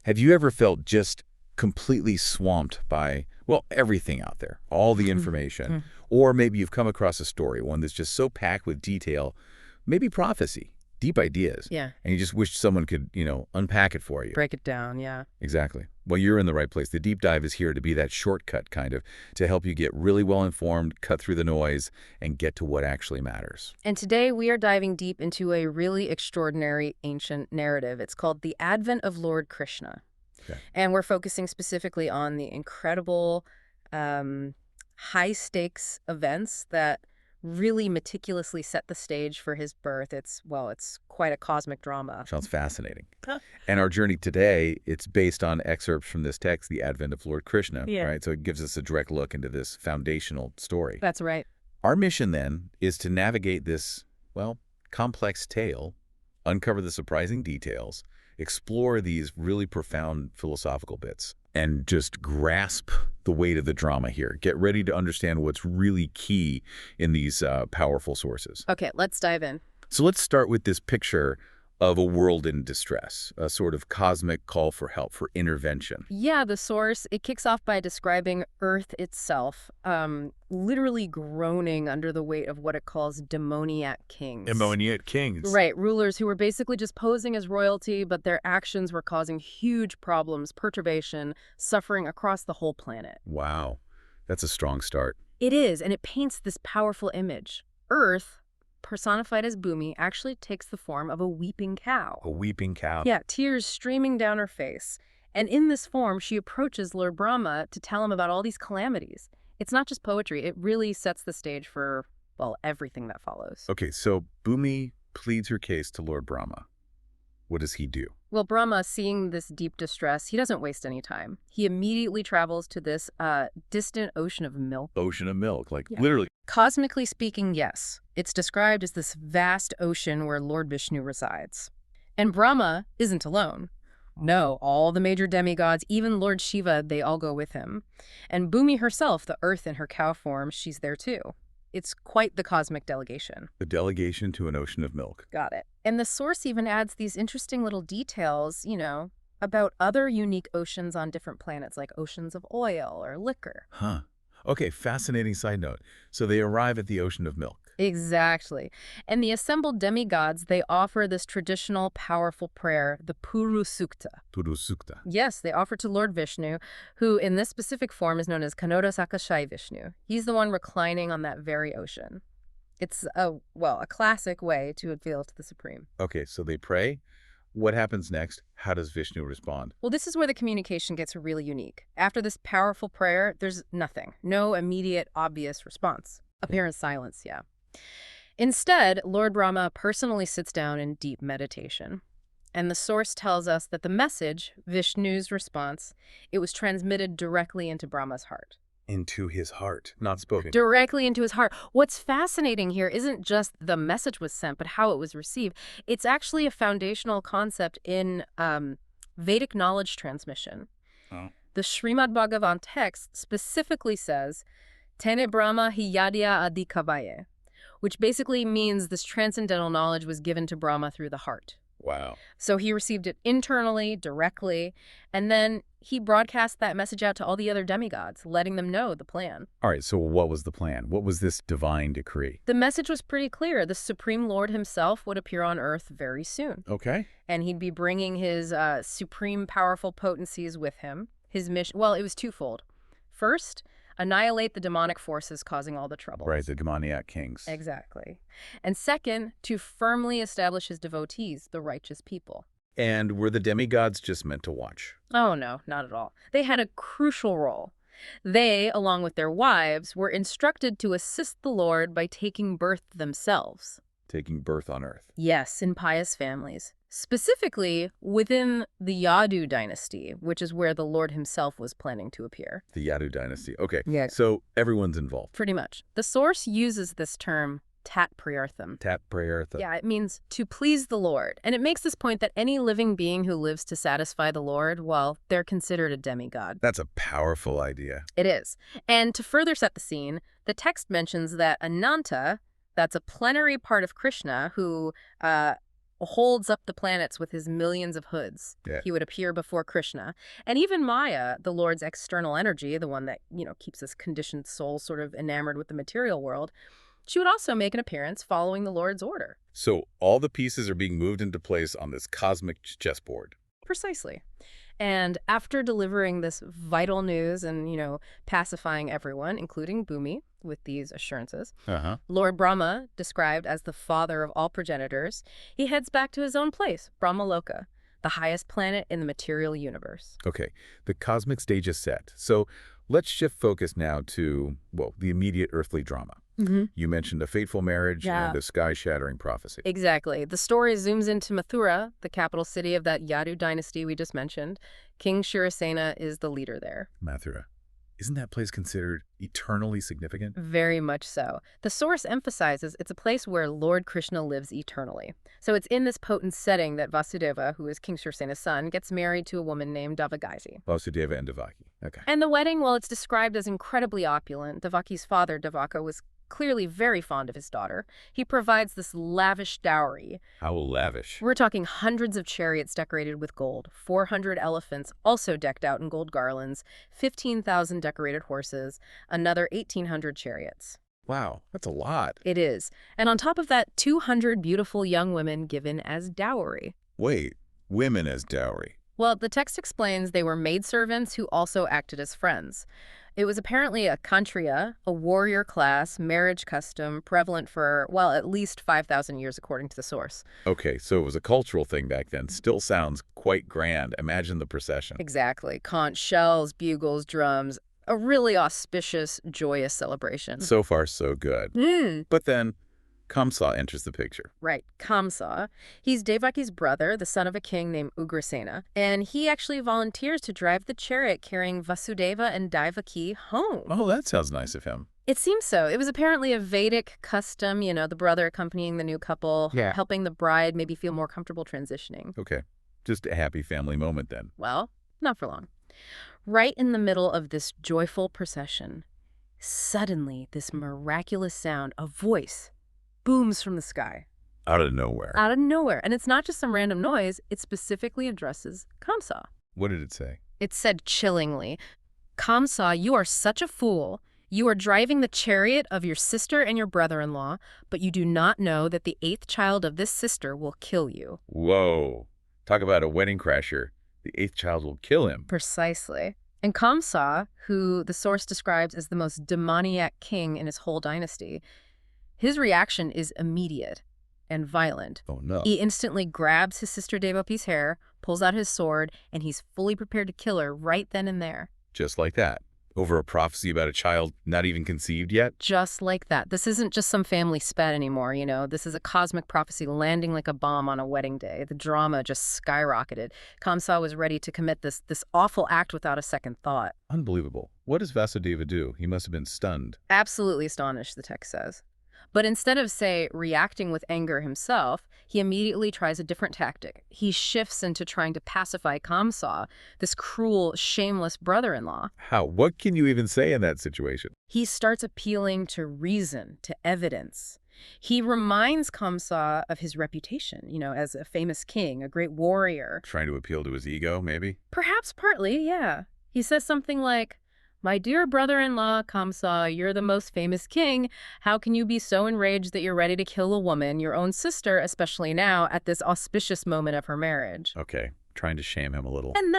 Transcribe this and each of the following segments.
Have you ever felt just completely swamped by, well, everything out there, all the information? Or maybe you've come across a story, one that's just so packed with detail, maybe prophecy, deep ideas. Yeah. And you just wish someone could, unpack it for you. Break it down, yeah. Exactly. Well, you're in the right place. The deep dive is here to be that shortcut kind of, to help you get really well informed, cut through the noise, and get to what actually matters. And today we are diving deep into a really extraordinary ancient narrative. It's called The Advent of Lord Krishna. Okay. And we're focusing specifically on the incredible high-stakes events that really meticulously set the stage for his birth. It's quite a cosmic drama. Sounds fascinating. And our journey today, it's based on excerpts from this text, The Advent of Lord Krishna, right? So it gives us a direct look into this foundational story. That's right. Our mission, then, is to navigate this, complex tale, uncover the surprising details, explore these really profound philosophical bits, and just grasp the weight of the drama here. Get ready to understand what's really key in these powerful sources. Okay, let's dive in. So let's start with this picture of a world in distress, a sort of cosmic call for help, for intervention. Yeah, the source, it kicks off by describing Earth itself, literally groaning under the weight of what it calls demoniac kings. Demoniac kings. Right, rulers who were basically just posing as royalty, but their actions were causing huge problems, perturbation, suffering across the whole planet. Wow, that's a strong start. It is, and it paints this powerful image. Earth, personified as Bhumi, actually takes the form of a weeping cow. A weeping cow. Yeah, tears streaming down her face. And in this form, she approaches Lord Brahma to tell him about all these calamities. It's not just poetry. It really sets the stage for, everything that follows. Okay, so Bhumi pleads her case to Lord Brahma. What does he do? Well, Brahma, seeing this deep distress, he doesn't waste any time. He immediately travels to this distant ocean of milk. Ocean of milk, literally. Cosmically speaking, yes. It's described as this vast ocean where Lord Vishnu resides. And Brahma isn't alone. No, all the major demigods, even Lord Shiva, they all go with him. And Bhumi herself, the earth in her cow form, she's there too. It's quite the cosmic delegation. The delegation to an ocean of milk. Got it. And the source even adds these interesting little details, about other unique oceans on different planets, like oceans of oil or liquor. Huh. Okay, fascinating side note. So they arrive at the ocean of milk. Exactly. And the assembled demigods, they offer this traditional, powerful prayer, the Puru Sukta. Puru Sukta. Yes, they offer to Lord Vishnu, who in this specific form is known as Kanoda Sakashai Vishnu. He's the one reclining on that very ocean. It's a classic way to appeal to the Supreme. Okay, so they pray. What happens next? How does Vishnu respond? Well, this is where the communication gets really unique. After this powerful prayer, there's nothing. No immediate, obvious response. Apparent silence, yeah. Instead, Lord Brahma personally sits down in deep meditation. And the source tells us that the message, Vishnu's response, it was transmitted directly into Brahma's heart. Into his heart, not spoken. Directly into his heart. What's fascinating here isn't just the message was sent, but how it was received. It's actually a foundational concept in Vedic knowledge transmission. Oh. The Srimad Bhagavan text specifically says, Tene Brahma hiyadya adi kavaye, which basically means this transcendental knowledge was given to Brahma through the heart. Wow. So he received it internally, directly, and then he broadcast that message out to all the other demigods, letting them know the plan. All right, so what was the plan? What was this divine decree? The message was pretty clear. The Supreme Lord himself would appear on Earth very soon. Okay. And he'd be bringing his supreme powerful potencies with him. His mission, it was twofold. First, annihilate the demonic forces causing all the trouble. Right, the demoniac kings. Exactly. And second, to firmly establish his devotees, the righteous people. And were the demigods just meant to watch? Oh, no, not at all. They had a crucial role. They, along with their wives, were instructed to assist the Lord by taking birth themselves. Taking birth on Earth. Yes, in pious families. Specifically within the Yadu dynasty, which is where the Lord himself was planning to appear. The Yadu dynasty. Okay, Yeah. So everyone's involved. Pretty much. The source uses this term, tat prayartham. Tat prayartha. Yeah, it means to please the Lord. And it makes this point that any living being who lives to satisfy the Lord, they're considered a demigod. That's a powerful idea. It is. And to further set the scene, the text mentions that Ananta, that's a plenary part of Krishna, who holds up the planets with his millions of hoods. Yeah. He would appear before Krishna. And even Maya, the Lord's external energy, the one that, keeps this conditioned soul sort of enamored with the material world, she would also make an appearance following the Lord's order. So all the pieces are being moved into place on this cosmic chessboard. Precisely. And after delivering this vital news and, pacifying everyone, including Bhumi, with these assurances, Lord Brahma, described as the father of all progenitors, he heads back to his own place, Brahmaloka, the highest planet in the material universe. Okay, the cosmic stage is set. So let's shift focus now to, well, the immediate earthly drama. You mentioned a fateful marriage and a sky-shattering prophecy. Exactly. The story zooms into Mathura, the capital city of that Yadu dynasty we just mentioned. King Shirasena is the leader there. Mathura. Isn't that place considered eternally significant? Very much so. The source emphasizes it's a place where Lord Krishna lives eternally. So it's in this potent setting that Vasudeva, who is King Shirasena's son, gets married to a woman named Devagisi. Vasudeva and Devaki. Okay. And the wedding, while it's described as incredibly opulent, Devaki's father, Devaka, was clearly very fond of his daughter. He provides this lavish dowry. How lavish. We're talking hundreds of chariots decorated with gold, 400 elephants also decked out in gold garlands, 15,000 decorated horses, another 1,800 chariots. Wow, that's a lot. It is. And on top of that, 200 beautiful young women given as dowry. Wait, women as dowry. Well, the text explains they were maidservants who also acted as friends. It was apparently a kantriya, a warrior class, marriage custom prevalent for, well, at least 5,000 years according to the source. Okay, so it was a cultural thing back then. Still sounds quite grand. Imagine the procession. Exactly. Conch shells, bugles, drums. A really auspicious, joyous celebration. So far, so good. But then Kamsa enters the picture. Right, Kamsa. He's Devaki's brother, the son of a king named Ugrasena, and he actually volunteers to drive the chariot carrying Vasudeva and Devaki home. Oh, that sounds nice of him. It seems so. It was apparently a Vedic custom, the brother accompanying the new couple, helping the bride maybe feel more comfortable transitioning. Okay, just a happy family moment then. Well, not for long. Right in the middle of this joyful procession, suddenly this miraculous sound, a voice, booms from the sky. Out of nowhere. Out of nowhere. And it's not just some random noise. It specifically addresses Kamsa. What did it say? It said chillingly, "Kamsa, you are such a fool. You are driving the chariot of your sister and your brother-in-law, but you do not know that the 8th child of this sister will kill you." Whoa. Talk about a wedding crasher. The 8th child will kill him. Precisely. And Kamsa, who the source describes as the most demoniac king in his whole dynasty, his reaction is immediate and violent. Oh, no. He instantly grabs his sister Devaki's hair, pulls out his sword, and he's fully prepared to kill her right then and there. Just like that. Over a prophecy about a child not even conceived yet? Just like that. This isn't just some family spat anymore, This is a cosmic prophecy landing like a bomb on a wedding day. The drama just skyrocketed. Kamsa was ready to commit this awful act without a second thought. Unbelievable. What does Vasudeva do? He must have been stunned. Absolutely astonished, the text says. But instead of, say, reacting with anger himself, he immediately tries a different tactic. He shifts into trying to pacify Kamsa, this cruel, shameless brother-in-law. How? What can you even say in that situation? He starts appealing to reason, to evidence. He reminds Kamsa of his reputation, as a famous king, a great warrior. Trying to appeal to his ego, maybe? Perhaps partly, yeah. He says something like, "My dear brother-in-law, Kamsa, you're the most famous king. How can you be so enraged that you're ready to kill a woman, your own sister, especially now, at this auspicious moment of her marriage?" Okay, trying to shame him a little. And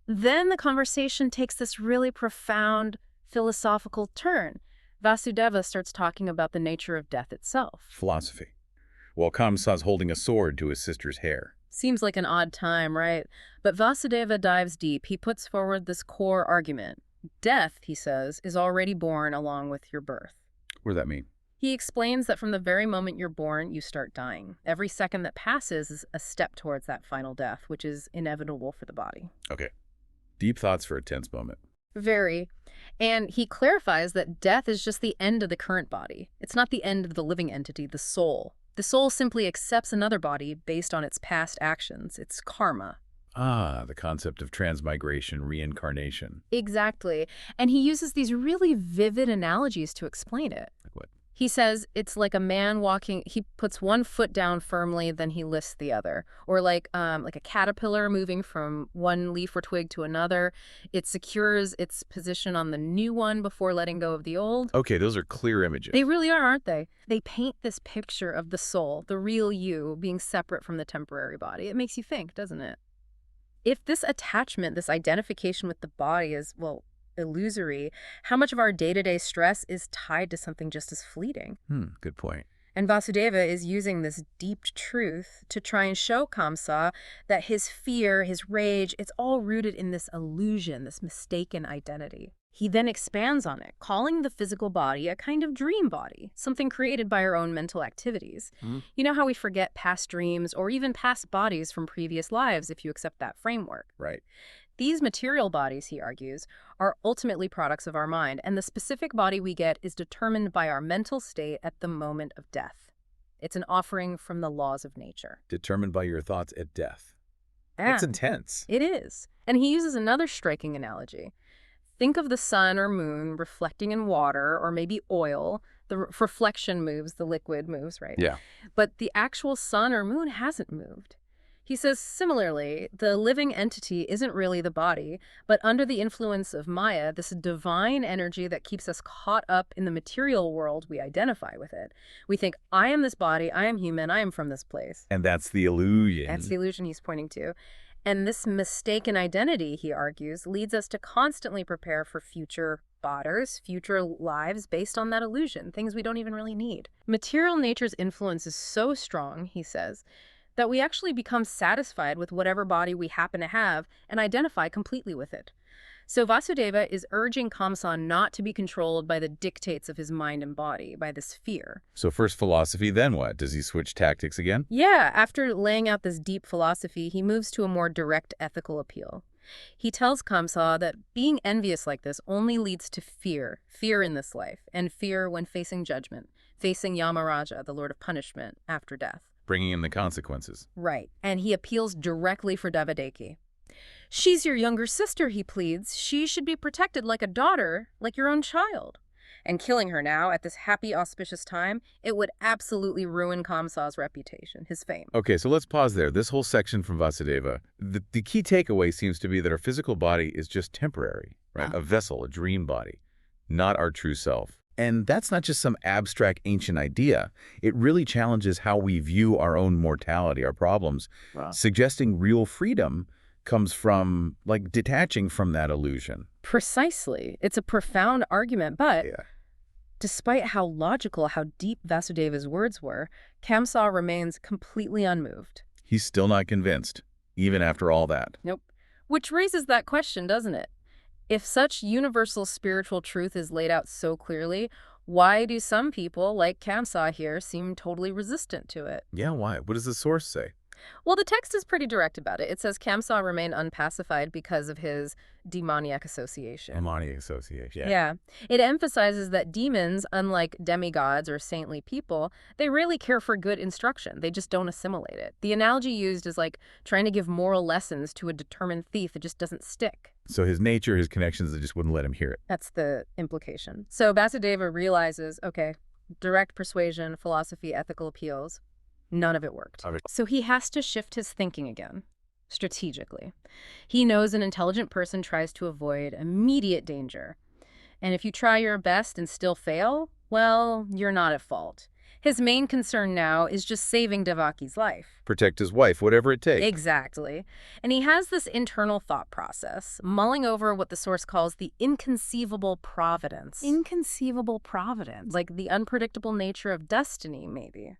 then the conversation takes this really profound philosophical turn. Vasudeva starts talking about the nature of death itself. Philosophy. While Kamsa's holding a sword to his sister's hair. Seems like an odd time, right? But Vasudeva dives deep. He puts forward this core argument. Death, he says, is already born along with your birth. What does that mean? He explains that from the very moment you're born, you start dying. Every second that passes is a step towards that final death, which is inevitable for the body. Okay. Deep thoughts for a tense moment. Very. And he clarifies that death is just the end of the current body. It's not the end of the living entity, the soul. The soul simply accepts another body based on its past actions, its karma. Ah, the concept of transmigration, reincarnation. Exactly. And he uses these really vivid analogies to explain it. Like what? He says it's like a man walking, he puts one foot down firmly, then he lifts the other. Or like a caterpillar moving from one leaf or twig to another. It secures its position on the new one before letting go of the old. Okay, those are clear images. They really are, aren't they? They paint this picture of the soul, the real you, being separate from the temporary body. It makes you think, doesn't it? If this attachment, this identification with the body is, well, illusory, how much of our day-to-day stress is tied to something just as fleeting? Good point. And Vasudeva is using this deep truth to try and show Kamsa that his fear, his rage, it's all rooted in this illusion, this mistaken identity. He then expands on it, calling the physical body a kind of dream body, something created by our own mental activities. You know how we forget past dreams or even past bodies from previous lives if you accept that framework? Right. These material bodies, he argues, are ultimately products of our mind, and the specific body we get is determined by our mental state at the moment of death. It's an offering from the laws of nature. Determined by your thoughts at death. Yeah, That's intense. it is. And he uses another striking analogy. Think of the sun or moon reflecting in water or maybe oil. The reflection moves, the liquid moves, right? Yeah. But the actual sun or moon hasn't moved. He says, similarly, the living entity isn't really the body, but under the influence of Maya, this divine energy that keeps us caught up in the material world, we identify with it. We think, I am this body, I am human, I am from this place. And that's the illusion. That's the illusion he's pointing to. And this mistaken identity, he argues, leads us to constantly prepare for future bodies, future lives based on that illusion, things we don't even really need. Material nature's influence is so strong, he says, that we actually become satisfied with whatever body we happen to have and identify completely with it. So Vasudeva is urging Kamsa not to be controlled by the dictates of his mind and body, by this fear. So first philosophy, then what? Does he switch tactics again? Yeah, after laying out this deep philosophy, he moves to a more direct ethical appeal. He tells Kamsa that being envious like this only leads to fear in this life, and fear when facing judgment, facing Yamaraja, the Lord of Punishment, after death. Bringing in the consequences. Right, and he appeals directly for Devadeki. She's your younger sister, he pleads. She should be protected like a daughter, like your own child. And killing her now, at this happy, auspicious time, it would absolutely ruin Kamsa's reputation, his fame. Okay, so let's pause there. This whole section from Vasudeva, the key takeaway seems to be that our physical body is just temporary, right? A vessel, a dream body, not our true self. And that's not just some abstract ancient idea. It really challenges how we view our own mortality, our problems, suggesting real freedom comes from, like, detaching from that illusion. Precisely. It's a profound argument, but despite how logical, how deep Vasudeva's words were, Kamsa remains completely unmoved. He's still not convinced, even after all that. Nope. Which raises that question, doesn't it? If such universal spiritual truth is laid out so clearly, why do some people, like Kamsa here, seem totally resistant to it? Yeah, why? What does the source say? Well, the text is pretty direct about it. It says Kamsa remained unpacified because of his demoniac association. Demoniac association. Yeah. It emphasizes that demons, unlike demigods or saintly people, they really care for good instruction. They just don't assimilate it. The analogy used is like trying to give moral lessons to a determined thief. It just doesn't stick. So his nature, his connections, they just wouldn't let him hear it. That's the implication. So Vasudeva realizes, okay, direct persuasion, philosophy, ethical appeals, none of it worked. So he has to shift his thinking again, strategically. He knows an intelligent person tries to avoid immediate danger. And if you try your best and still fail, well, you're not at fault. His main concern now is just saving Devaki's life. Protect his wife, whatever it takes. Exactly. And he has this internal thought process, mulling over what the source calls the inconceivable providence. Inconceivable providence. Like the unpredictable nature of destiny, maybe.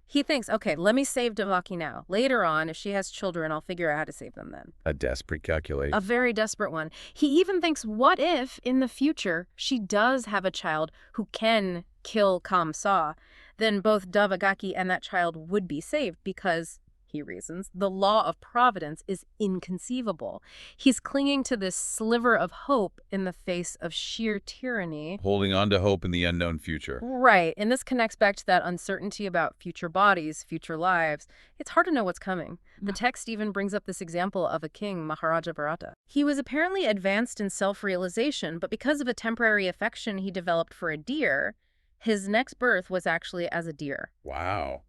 He thinks, okay, let me save Devaki now. Later on, if she has children, I'll figure out how to save them then. A desperate calculation. A very desperate one. He even thinks, what if, in the future, she does have a child who can kill Kamsa? Then both Devaki and that child would be saved because, he reasons, the law of providence is inconceivable. He's clinging to this sliver of hope in the face of sheer tyranny. Holding on to hope in the unknown future. Right, and this connects back to that uncertainty about future bodies, future lives. It's hard to know what's coming. The text even brings up this example of a king, Maharaja Bharata. He was apparently advanced in self-realization, but because of a temporary affection he developed for a deer, His next birth was actually as a deer. Wow.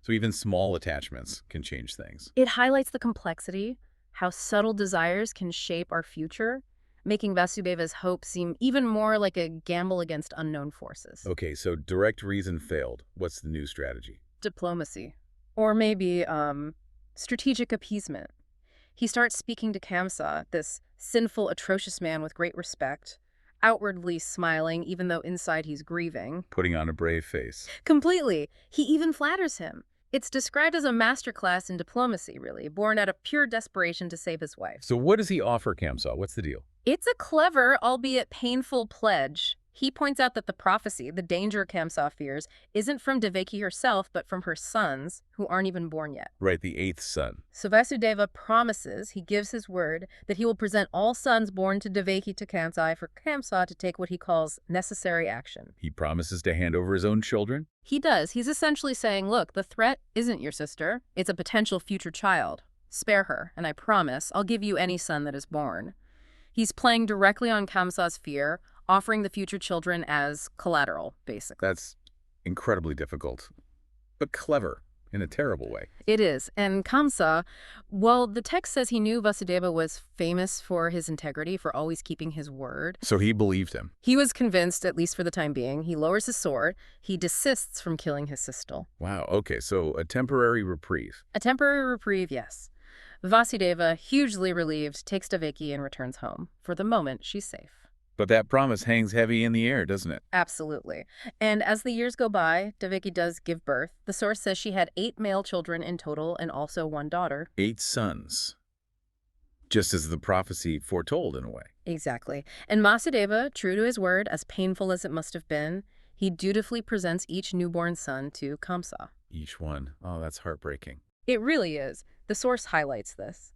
So even small attachments can change things. It highlights the complexity, how subtle desires can shape our future, making Vasudeva's hope seem even more like a gamble against unknown forces. Okay, so direct reason failed. What's the new strategy? Diplomacy. Or maybe, strategic appeasement. He starts speaking to Kamsa, this sinful, atrocious man with great respect, outwardly smiling even though inside he's grieving. Putting on a brave face. Completely. He even flatters him. It's described as a masterclass in diplomacy, really, born out of pure desperation to save his wife. So what does he offer Kamsa? What's the deal? It's a clever, albeit painful, pledge. He points out that the prophecy, the danger Kamsa fears, isn't from Devaki herself, but from her sons, who aren't even born yet. Right, the eighth son. So Vasudeva promises, he gives his word, that he will present all sons born to Devaki to Kamsa for Kamsa to take what he calls necessary action. He promises to hand over his own children? He does. He's essentially saying, look, the threat isn't your sister. It's a potential future child. Spare her, and I promise I'll give you any son that is born. He's playing directly on Kamsa's fear, offering the future children as collateral, basically. That's incredibly difficult, but clever in a terrible way. It is. And Kamsa, well, the text says he knew Vasudeva was famous for his integrity, for always keeping his word. So he believed him. He was convinced, at least for the time being. He lowers his sword. He desists from killing his sister. Wow, okay, so a temporary reprieve. A temporary reprieve, yes. Vasudeva, hugely relieved, takes Devaki and returns home. For the moment, she's safe. But that promise hangs heavy in the air, doesn't it? Absolutely. And as the years go by, Devaki does give birth. The source says she had 8 male children in total and also 1 daughter. 8 sons. Just as the prophecy foretold, in a way. Exactly. And Vasudeva, true to his word, as painful as it must have been, he dutifully presents each newborn son to Kamsa. Each one. Oh, that's heartbreaking. It really is. The source highlights this.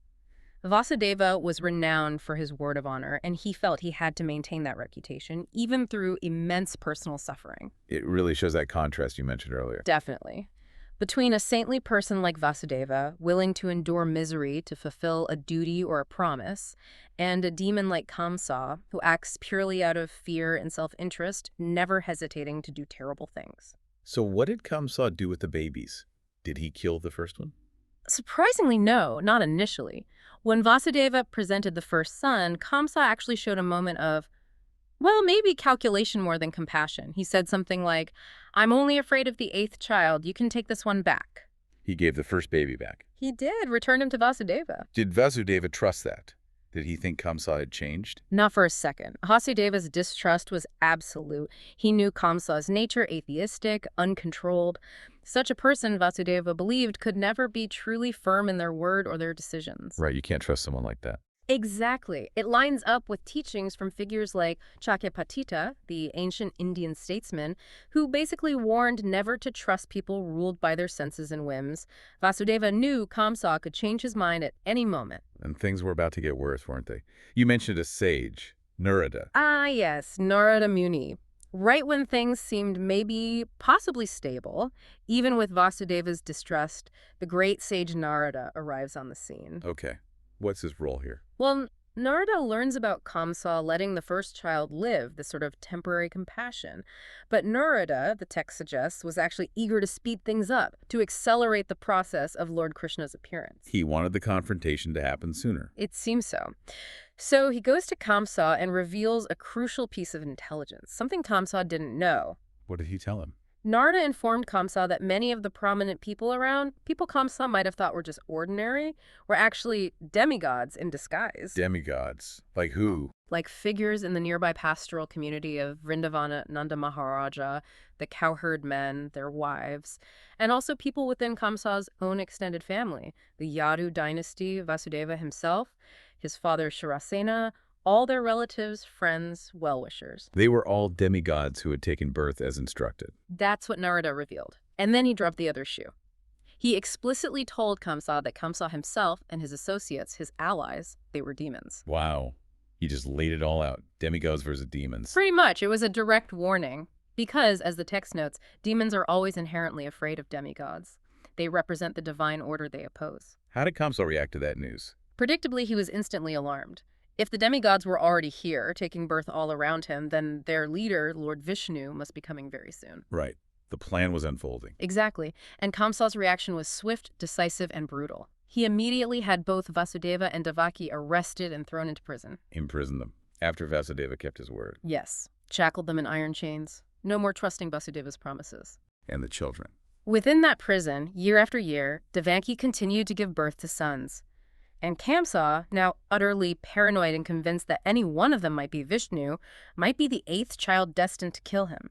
Vasudeva was renowned for his word of honor, and he felt he had to maintain that reputation, even through immense personal suffering. It really shows that contrast you mentioned earlier. Definitely. Between a saintly person like Vasudeva, willing to endure misery to fulfill a duty or a promise, and a demon like Kamsa, who acts purely out of fear and self-interest, never hesitating to do terrible things. So what did Kamsa do with the babies? Did he kill the first one? Surprisingly, no, not initially. When Vasudeva presented the first son, Kamsa actually showed a moment of, well, maybe calculation more than compassion. He said something like, I'm only afraid of the 8th child. You can take this one back. He gave the first baby back. He did, return him to Vasudeva. Did Vasudeva trust that? Did he think Kamsa had changed? Not for a second. Vasudeva's distrust was absolute. He knew Kamsa's nature, atheistic, uncontrolled. Such a person, Vasudeva believed, could never be truly firm in their word or their decisions. Right, you can't trust someone like that. Exactly. It lines up with teachings from figures like Chakyapatita, the ancient Indian statesman, who basically warned never to trust people ruled by their senses and whims. Vasudeva knew Kamsa could change his mind at any moment. And things were about to get worse, weren't they? You mentioned a sage, Narada. Ah, yes, Narada Muni. Right when things seemed maybe possibly stable, even with Vasudeva's distrust, the great sage Narada arrives on the scene. Okay, what's his role here? Well, Narada learns about Kamsa letting the first child live, this sort of temporary compassion. But Narada, the text suggests, was actually eager to speed things up, to accelerate the process of Lord Krishna's appearance. He wanted the confrontation to happen sooner. It seems so. So he goes to Kamsa and reveals a crucial piece of intelligence, something Kamsa didn't know. What did he tell him? Narada informed Kamsa that many of the prominent people around, people Kamsa might have thought were just ordinary, were actually demigods in disguise. Demigods. Like who? Like figures in the nearby pastoral community of Vrindavana Nanda Maharaja, the cowherd men, their wives, and also people within Kamsa's own extended family, the Yadu dynasty, Vasudeva himself, his father Shirasena, all their relatives, friends, well-wishers. They were all demigods who had taken birth as instructed. That's what Narada revealed. And then he dropped the other shoe. He explicitly told Kamsa that Kamsa himself and his associates, his allies, they were demons. Wow. He just laid it all out. Demigods versus demons. Pretty much. It was a direct warning. Because, as the text notes, demons are always inherently afraid of demigods. They represent the divine order they oppose. How did Kamsa react to that news? Predictably, he was instantly alarmed. If the demigods were already here, taking birth all around him, then their leader, Lord Vishnu, must be coming very soon. Right. The plan was unfolding. Exactly. And Kamsa's reaction was swift, decisive, and brutal. He immediately had both Vasudeva and Devaki arrested and thrown into prison. Imprisoned them, after Vasudeva kept his word. Yes. Shackled them in iron chains. No more trusting Vasudeva's promises. And the children. Within that prison, year after year, Devaki continued to give birth to sons. And Kamsa, now utterly paranoid and convinced that any one of them might be Vishnu, might be the 8th child destined to kill him.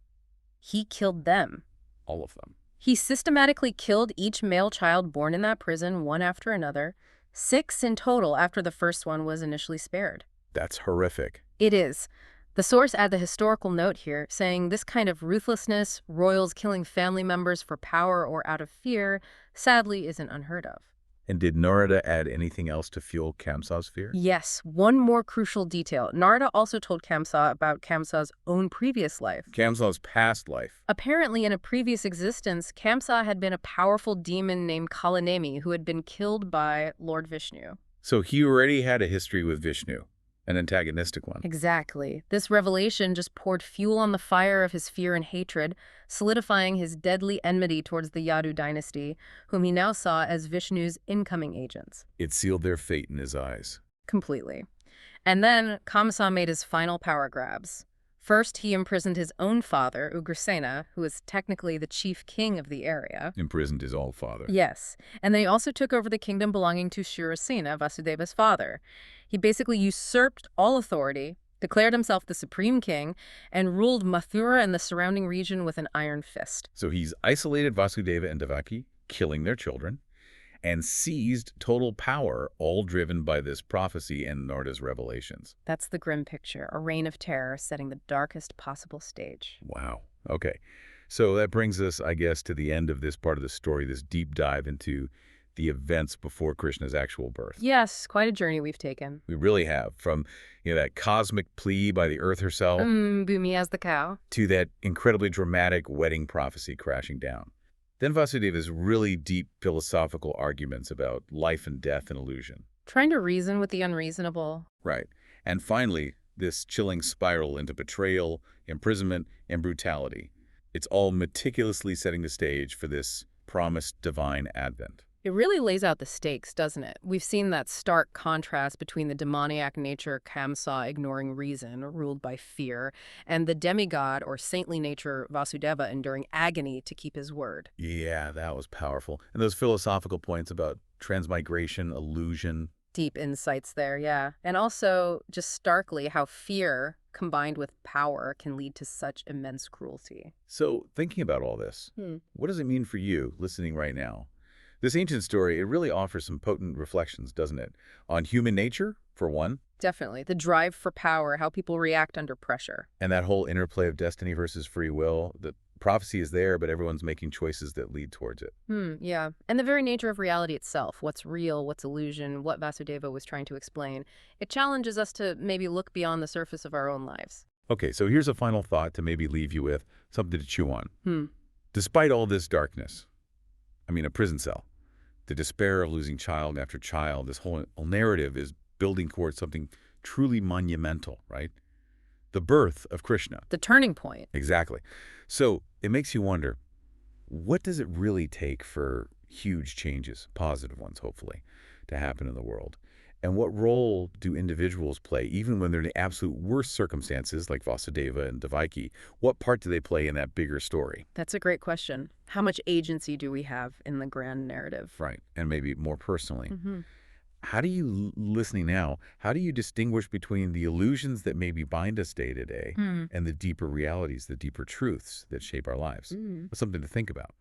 He killed them. All of them. He systematically killed each male child born in that prison one after another, 6 in total after the first one was initially spared. That's horrific. It is. The source adds the historical note here, saying this kind of ruthlessness, royals killing family members for power or out of fear, sadly isn't unheard of. And did Narada add anything else to fuel Kamsa's fear? Yes, one more crucial detail. Narada also told Kamsa about Kamsa's own previous life. Kamsa's past life. Apparently, in a previous existence, Kamsa had been a powerful demon named Kalanemi who had been killed by Lord Vishnu. So he already had a history with Vishnu, an antagonistic one. Exactly. This revelation just poured fuel on the fire of his fear and hatred, solidifying his deadly enmity towards the Yadu dynasty, whom he now saw as Vishnu's incoming agents. It sealed their fate in his eyes. Completely. And then Kamsa made his final power grabs. First, he imprisoned his own father, Ugrasena, who was technically the chief king of the area. Imprisoned his old father. Yes, and then he also took over the kingdom belonging to Shurasena, Vasudeva's father. He basically usurped all authority, declared himself the supreme king, and ruled Mathura and the surrounding region with an iron fist. So he's isolated Vasudeva and Devaki, killing their children, and seized total power, all driven by this prophecy and Narada's revelations. That's the grim picture, a reign of terror setting the darkest possible stage. Wow. Okay. So that brings us, I guess, to the end of this part of the story, this deep dive into the events before Krishna's actual birth. Yes, quite a journey we've taken. We really have, from that cosmic plea by the earth herself Bhumi as the cow. to that incredibly dramatic wedding prophecy crashing down. Then Vasudeva's really deep philosophical arguments about life and death and illusion. Trying to reason with the unreasonable. Right. And finally, this chilling spiral into betrayal, imprisonment, and brutality. It's all meticulously setting the stage for this promised divine advent. It really lays out the stakes, doesn't it? We've seen that stark contrast between the demoniac nature Kamsa ignoring reason, ruled by fear, and the demigod or saintly nature Vasudeva enduring agony to keep his word. Yeah, that was powerful. And those philosophical points about transmigration, illusion. Deep insights there, yeah. And also, just starkly, how fear combined with power can lead to such immense cruelty. So, thinking about all this, what does it mean for you listening right now? This ancient story, it really offers some potent reflections, doesn't it? On human nature, for one. Definitely. The drive for power, how people react under pressure. And that whole interplay of destiny versus free will. The prophecy is there, but everyone's making choices that lead towards it. Yeah. And the very nature of reality itself. What's real, what's illusion, what Vasudeva was trying to explain. It challenges us to maybe look beyond the surface of our own lives. Okay, so here's a final thought to maybe leave you with, something to chew on. Despite all this darkness, a prison cell, the despair of losing child after child, this whole narrative is building towards something truly monumental, right? The birth of Krishna. The turning point. Exactly. So it makes you wonder, what does it really take for huge changes, positive ones, hopefully, to happen in the world? And what role do individuals play, even when they're in the absolute worst circumstances, like Vasudeva and Devaki? What part do they play in that bigger story? That's a great question. How much agency do we have in the grand narrative? Right. And maybe more personally. How do you, listening now, how do you distinguish between the illusions that maybe bind us day to day and the deeper realities, the deeper truths that shape our lives? Something to think about.